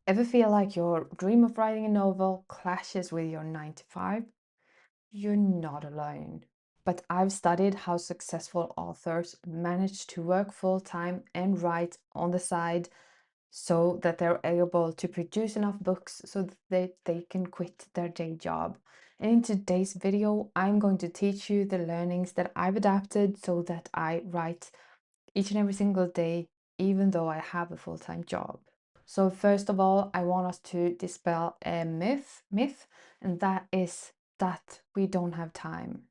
Ever feel like your dream of writing a novel clashes with your 9 to 5? You're not alone. But I've studied how successful authors manage to work full time and write on the side so that they're able to produce enough books so that they can quit their day job. And in today's video, I'm going to teach you the learnings that I've adapted so that I write each and every single day, even though I have a full-time job. So first of all, I want us to dispel a myth, and that is that we don't have time.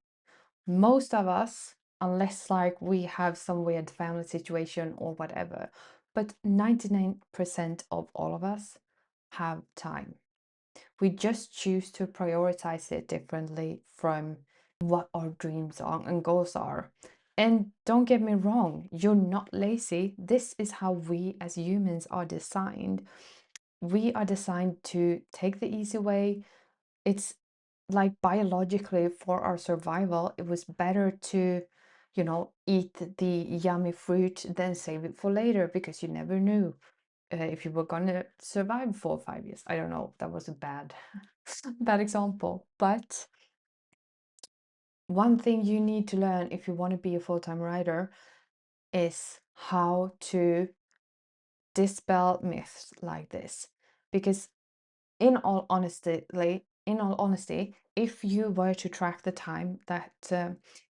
Most of us, unless like we have some weird family situation or whatever, but 99% of all of us have time. We just choose to prioritize it differently from what our dreams are and goals are. And don't get me wrong, you're not lazy. This is how we as humans are designed. We are designed to take the easy way. It's like biologically for our survival, it was better to, eat the yummy fruit than save it for later because you never knew if you were gonna survive 4 or 5 years. I don't know, that was a bad bad example. But one thing you need to learn if you want to be a full-time writer is how to dispel myths like this. Because in all honesty, if you were to track the time that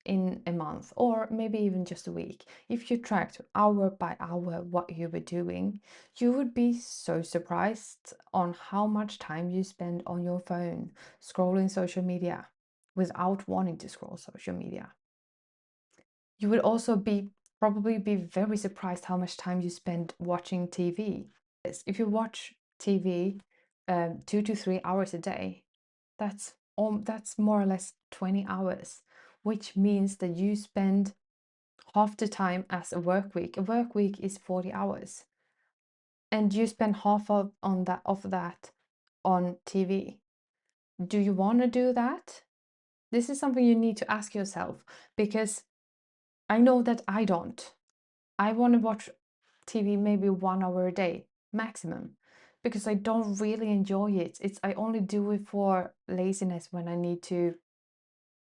in a month or maybe even just a week, if you tracked hour by hour what you were doing, you would be so surprised on how much time you spend on your phone scrolling social media without wanting to scroll social media. You would also probably be very surprised how much time you spend watching TV. If you watch TV 2 to 3 hours a day, that's more or less 20 hours, which means that you spend half the time as a work week. A work week is 40 hours, and you spend half of that on TV. Do you want to do that? This is something you need to ask yourself, because I know that I don't. I want to watch TV maybe 1 hour a day maximum because I don't really enjoy it. I only do it for laziness when I need to,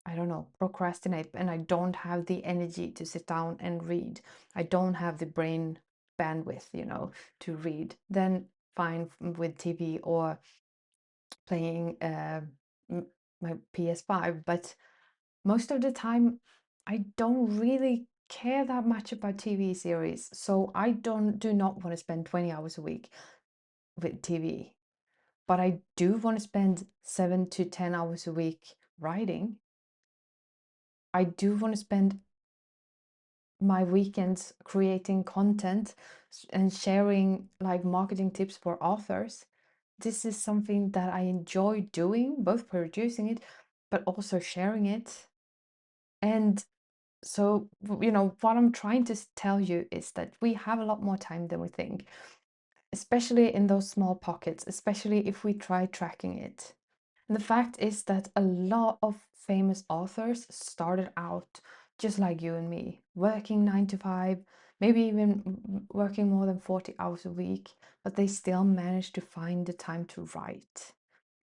I don't know, procrastinate, and I don't have the energy to sit down and read. I don't have the brain bandwidth, to read. Then fine with TV or playing my PS5, but most of the time I don't really care that much about TV series, so I do not want to spend 20 hours a week with TV. But I do want to spend 7 to 10 hours a week writing. I do want to spend my weekends creating content and sharing like marketing tips for authors. This is something that I enjoy doing, both producing it but also sharing it. And so, what I'm trying to tell you is that we have a lot more time than we think, especially in those small pockets, especially if we try tracking it. And the fact is that a lot of famous authors started out just like you and me, working 9 to 5, maybe even working more than 40 hours a week, but they still managed to find the time to write.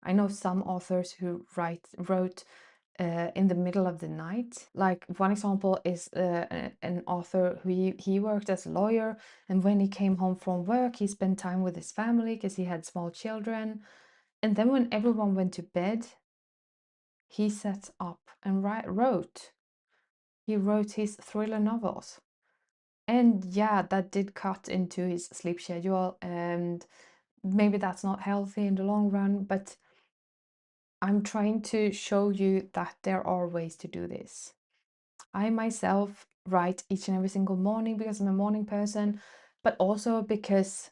I know some authors who wrote in the middle of the night. Like one example is an author who he worked as a lawyer, and when he came home from work, he spent time with his family because he had small children. And then when everyone went to bed, he sat up and wrote. He wrote his thriller novels. And yeah, that did cut into his sleep schedule, and maybe that's not healthy in the long run, but I'm trying to show you that there are ways to do this. I myself write each and every single morning because I'm a morning person, but also because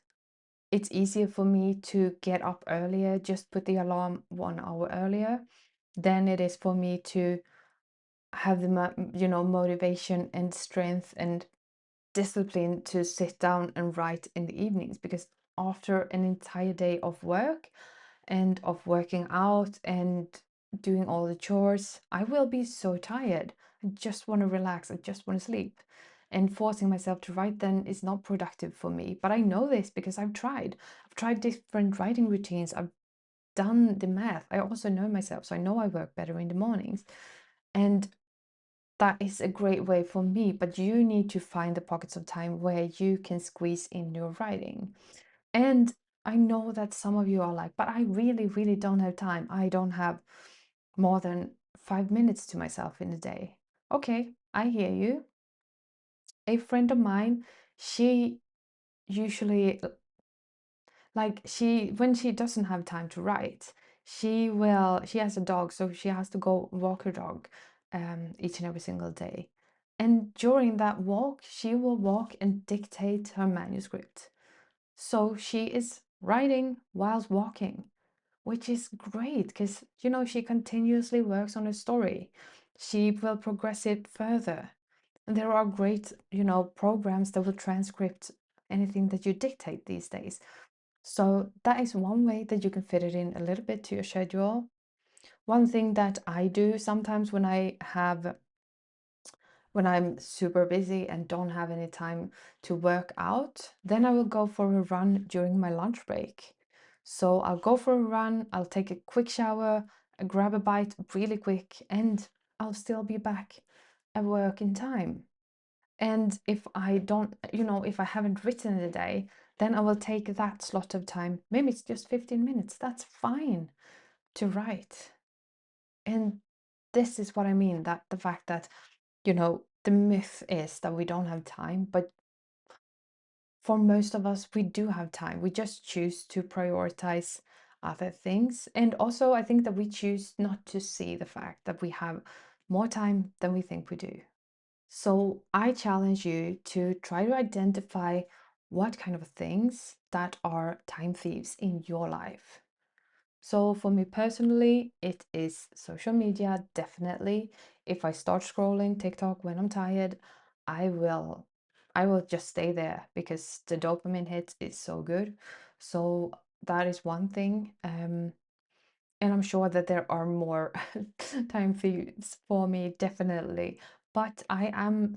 it's easier for me to get up earlier, just put the alarm 1 hour earlier, than it is for me to have the motivation and strength and discipline to sit down and write in the evenings, because after an entire day of work and of working out and doing all the chores, I will be so tired. I just want to relax. I just want to sleep. And forcing myself to write then is not productive for me. But I know this because I've tried. I've tried different writing routines. I've done the math. I also know myself, so I know I work better in the mornings. And that is a great way for me, but you need to find the pockets of time where you can squeeze in your writing. And I know that some of you are like, but I really, really don't have time. I don't have more than 5 minutes to myself in a day. Okay, I hear you. A friend of mine, she usually, like, when she doesn't have time to write, she has a dog, so she has to go walk her dog each and every single day. And during that walk, she will walk and dictate her manuscript. So she is writing whilst walking, which is great because, she continuously works on a story. She will progress it further. And there are great, programs that will transcript anything that you dictate these days. So that is one way that you can fit it in a little bit to your schedule. One thing that I do sometimes when I'm super busy and don't have any time to work out, then I will go for a run during my lunch break. So I'll go for a run, I'll take a quick shower, grab a bite really quick, and I'll still be back at work in time. And if I don't, if I haven't written in a day, then I will take that slot of time. Maybe it's just 15 minutes. That's fine to write. And this is what I mean, that the fact that, the myth is that we don't have time, but for most of us, we do have time. We just choose to prioritize other things. And also, I think that we choose not to see the fact that we have more time than we think we do. So I challenge you to try to identify what kind of things that are time thieves in your life. So for me personally, it is social media, definitely. If I start scrolling TikTok when I'm tired, I will I will just stay there because the dopamine hit is so good. So that is one thing. And I'm sure that there are more time thieves for me, definitely. But I am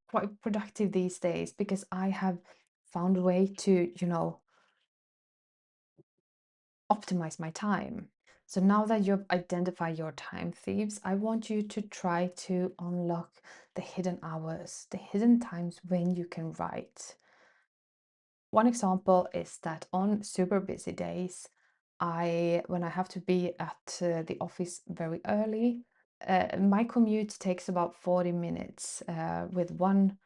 quite productive these days because I have found a way to, optimize my time. So now that you've identified your time thieves, I want you to try to unlock the hidden hours, the hidden times when you can write. One example is that on super busy days, when I have to be at the office very early, my commute takes about 40 minutes with one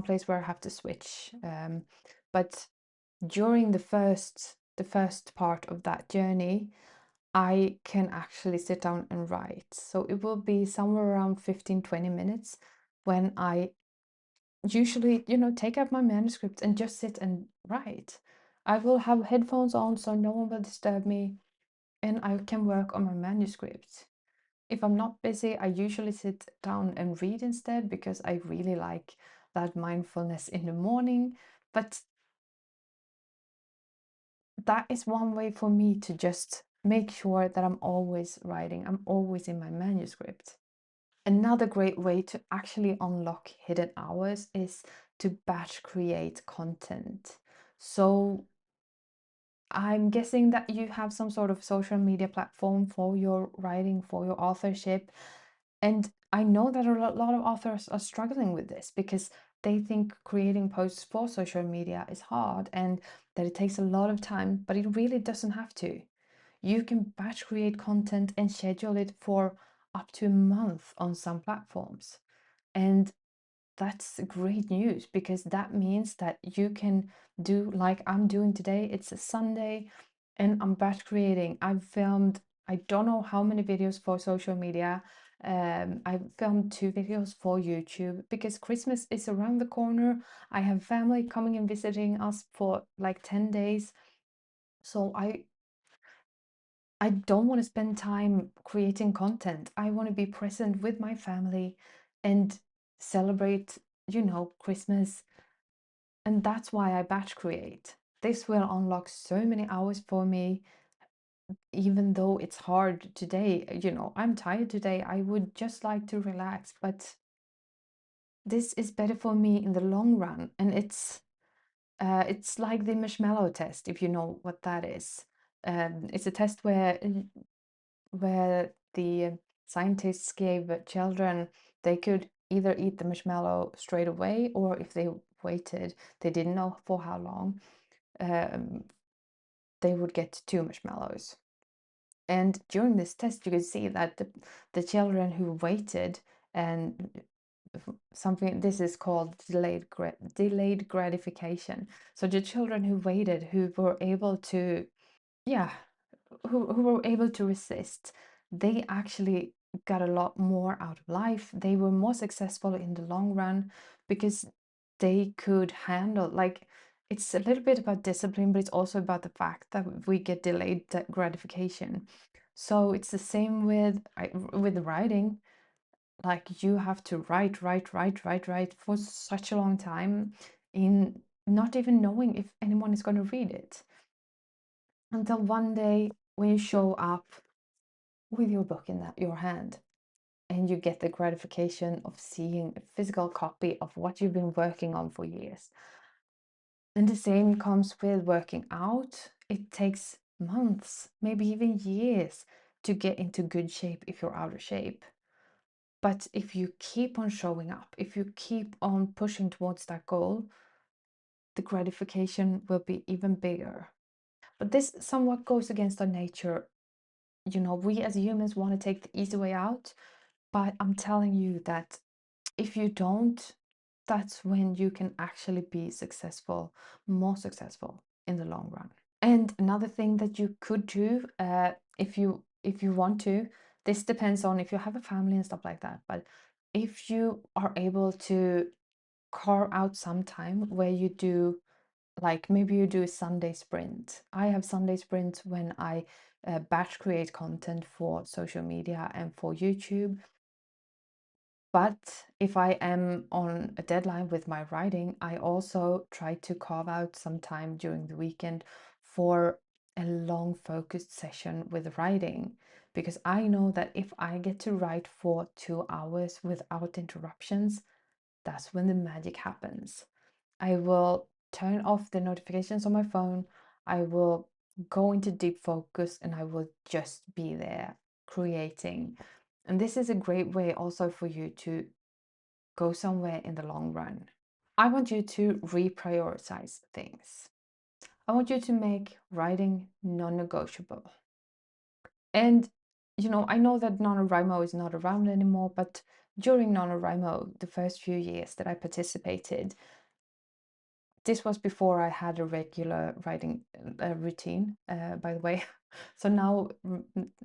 place where I have to switch. But during the first part of that journey, I can actually sit down and write. So it will be somewhere around 15-20 minutes when I usually, take out my manuscript and just sit and write. I will have headphones on so no one will disturb me and I can work on my manuscript. If I'm not busy, I usually sit down and read instead because I really like that mindfulness in the morning. But that is one way for me to just make sure that I'm always writing, I'm always in my manuscript. Another great way to actually unlock hidden hours is to batch create content. So I'm guessing that you have some sort of social media platform for your writing, for your authorship. And I know that a lot of authors are struggling with this because they think creating posts for social media is hard and that it takes a lot of time, but it really doesn't have to. You can batch create content and schedule it for up to a month on some platforms. And that's great news because that means that you can do like I'm doing today. It's a Sunday and I'm batch creating. I've filmed, I don't know how many videos for social media. I filmed 2 videos for YouTube because Christmas is around the corner. I have family coming and visiting us for like 10 days. So I don't want to spend time creating content. I want to be present with my family and celebrate, Christmas. And that's why I batch create. This will unlock so many hours for me, even though it's hard today. I'm tired today. I would just like to relax, but this is better for me in the long run. And It's like the marshmallow test, if you know what that is. It's a test where the scientists gave children, they could either eat the marshmallow straight away, or if they waited, they didn't know for how long, um, they would get two marshmallows. And during this test, you could see that the children who waited, and something, this is called delayed gratification. So the children who waited, who were able to, yeah, who were able to resist, they actually got a lot more out of life. They were more successful in the long run because they could handle, like, it's a little bit about discipline, but it's also about the fact that we get delayed gratification. So it's the same with writing. Like, you have to write for such a long time, in not even knowing if anyone is going to read it, until one day when you show up with your book in your hand, and you get the gratification of seeing a physical copy of what you've been working on for years. And the same comes with working out. It takes months, maybe even years, to get into good shape if you're out of shape. But if you keep on showing up, if you keep on pushing towards that goal, the gratification will be even bigger. But this somewhat goes against our nature. You know, we as humans want to take the easy way out, but I'm telling you that if you don't, that's when you can actually be successful, more successful in the long run. And another thing that you could do, if you want to, this depends on if you have a family and stuff like that, but if you are able to carve out some time where you do, like, maybe you do a Sunday sprint. I have Sunday sprints when I batch create content for social media and for YouTube. But if I am on a deadline with my writing, I also try to carve out some time during the weekend for a long focused session with writing. Because I know that if I get to write for 2 hours without interruptions, that's when the magic happens. I will turn off the notifications on my phone. I will go into deep focus, and I will just be there creating. And this is a great way also for you to go somewhere in the long run. I want you to reprioritize things. I want you to make writing non-negotiable. And I know that NaNoWriMo is not around anymore, but during NaNoWriMo, the first few years that I participated, this was before I had a regular writing routine, by the way. So now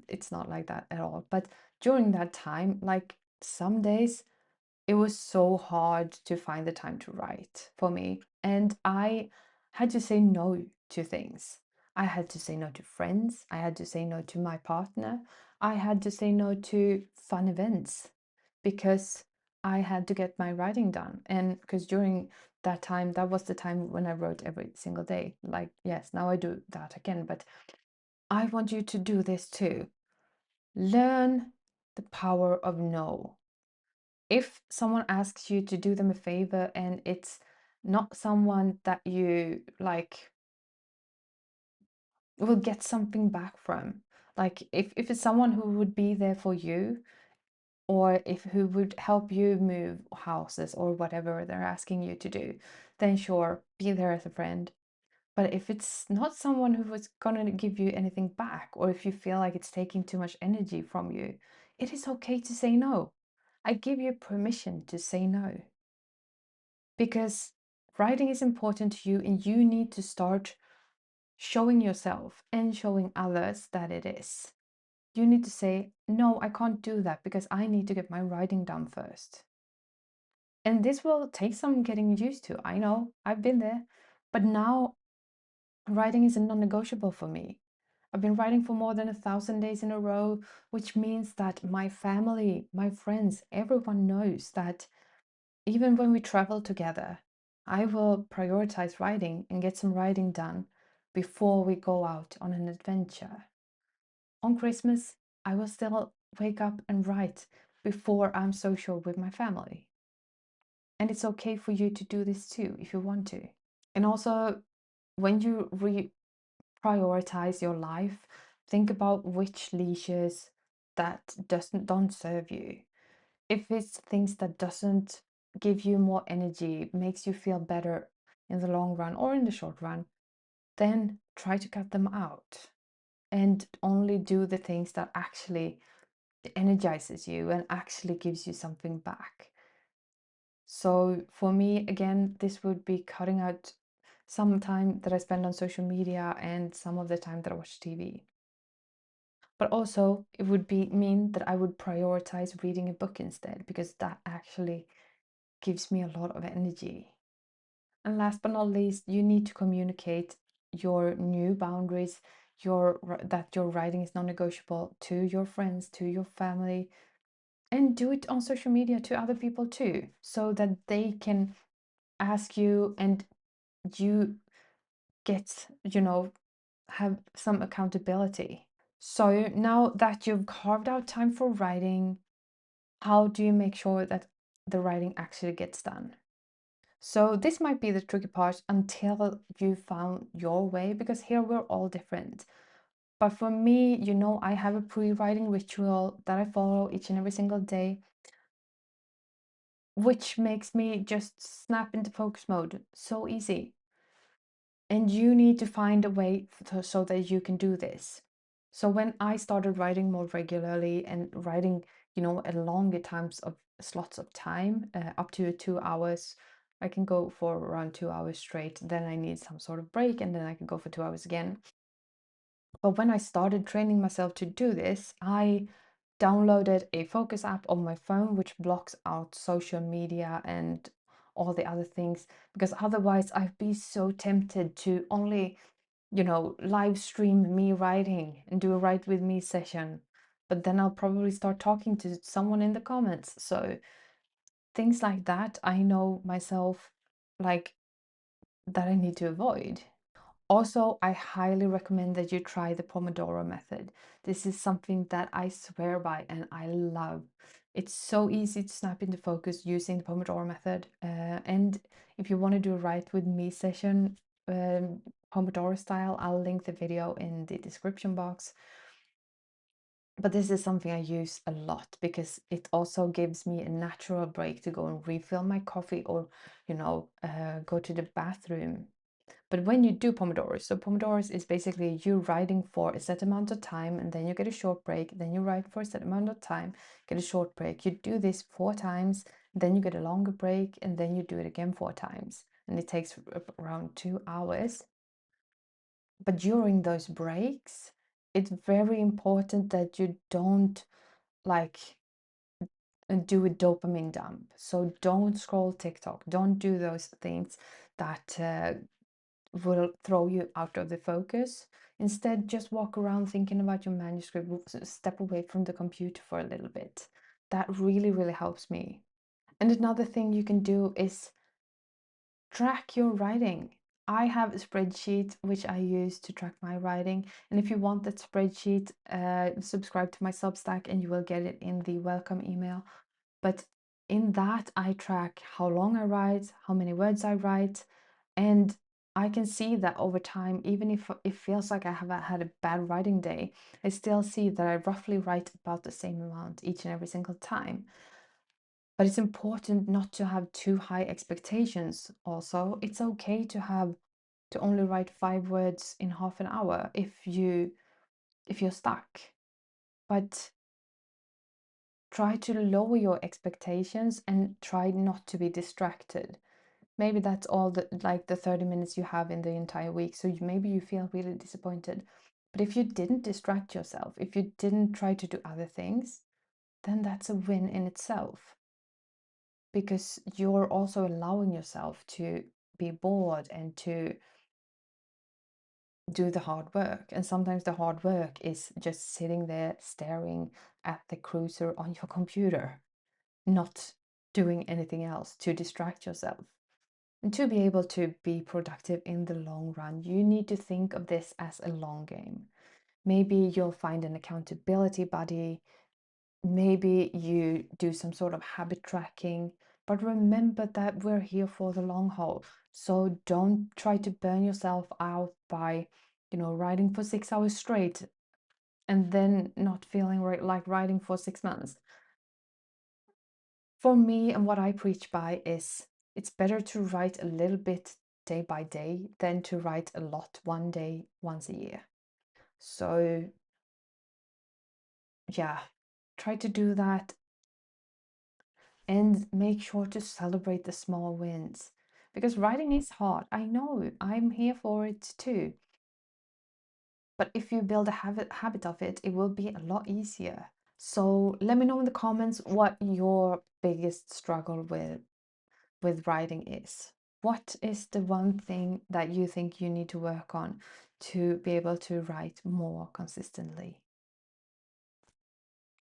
it's not like that at all. But during that time, like, some days it was so hard to find the time to write for me. And I had to say no to things. I had to say no to friends. I had to say no to my partner. I had to say no to fun events because I had to get my writing done. And because during that time, that was the time when I wrote every single day. Like, yes, now I do that again, but I want you to do this too. Learn the power of no. If someone asks you to do them a favor and it's not someone that you like will get something back from, like if it's someone who would be there for you, or if who would help you move houses or whatever they're asking you to do, then sure, be there as a friend. But if it's not someone who is going to give you anything back, or if you feel like it's taking too much energy from you, it is okay to say no. I give you permission to say no. Because writing is important to you, and you need to start showing yourself and showing others that it is. You need to say, no, I can't do that because I need to get my writing done first. And this will take some getting used to. I know, I've been there. But now writing is a non-negotiable for me. I've been writing for more than 1,000 days in a row, which means that my family, my friends, everyone knows that even when we travel together, I will prioritize writing and get some writing done before we go out on an adventure. On Christmas, I will still wake up and write before I'm social with my family. And it's okay for you to do this too if you want to. And also, when you prioritize your life, think about which leisures that don't serve you. If it's things that doesn't give you more energy, makes you feel better in the long run or in the short run, then try to cut them out and only do the things that actually energizes you and actually gives you something back. So for me, again, this would be cutting out some time that I spend on social media and some of the time that I watch TV. But also, it would be mean that I would prioritize reading a book instead, because that actually gives me a lot of energy. And last but not least, you need to communicate your new boundaries, that your writing is non-negotiable to your friends, to your family, and do it on social media to other people too, so that they can ask you and you get, have some accountability. So now that you've carved out time for writing, how do you make sure that the writing actually gets done? So this might be the tricky part until you found your way, because here we're all different. But for me, I have a pre-writing ritual that I follow each and every single day, which makes me just snap into focus mode. So easy. And you need to find a way so that you can do this. So when I started writing more regularly and writing, at longer times of slots of time, up to 2 hours, I can go for around 2 hours straight. Then I need some sort of break, and then I can go for 2 hours again. But when I started training myself to do this, I downloaded a focus app on my phone, which blocks out social media and all the other things, because otherwise I'd be so tempted to only, live stream me writing and do a write with me session. But then I'll probably start talking to someone in the comments. So things like that, I know myself, like, that I need to avoid. Also, I highly recommend that you try the Pomodoro method. This is something that I swear by and I love. It's so easy to snap into focus using the Pomodoro method. And if you want to do a write with me session, Pomodoro style, I'll link the video in the description box. But this is something I use a lot because it also gives me a natural break to go and refill my coffee or, go to the bathroom. But when you do Pomodoros, so Pomodoros is basically you writing for a set amount of time and then you get a short break, then you write for a set amount of time, get a short break. You do this 4 times, then you get a longer break, and then you do it again 4 times. And it takes around 2 hours. But during those breaks, it's very important that you don't like do a dopamine dump. So don't scroll TikTok, don't do those things that will throw you out of the focus. Instead, just walk around thinking about your manuscript, step away from the computer for a little bit. That really, really helps me. And another thing you can do is track your writing. I have a spreadsheet which I use to track my writing. And if you want that spreadsheet, subscribe to my Substack and you will get it in the welcome email. But in that, I track how long I write, how many words I write, and I can see that over time, even if it feels like I have had a bad writing day, I still see that I roughly write about the same amount each and every single time. But it's important not to have too high expectations. Also, it's okay to only write 5 words in half an hour if you're stuck. But try to lower your expectations and try not to be distracted. Maybe that's all the 30 minutes you have in the entire week, so maybe you feel really disappointed. But if you didn't distract yourself, if you didn't try to do other things, then that's a win in itself, because you're also allowing yourself to be bored and to do the hard work. And sometimes the hard work is just sitting there staring at the cursor on your computer, not doing anything else to distract yourself. And to be able to be productive in the long run, you need to think of this as a long game. Maybe you'll find an accountability buddy. Maybe you do some sort of habit tracking. but remember that we're here for the long haul. So don't try to burn yourself out by, writing for 6 hours straight and then not feeling like writing for 6 months. For me, and what I preach by is it's better to write a little bit day by day than to write a lot one day, once a year. So, yeah, try to do that and make sure to celebrate the small wins because writing is hard. I know, I'm here for it too. But if you build a habit of it, it will be a lot easier. So let me know in the comments what your biggest struggle with writing is. What is the one thing that you think you need to work on to be able to write more consistently?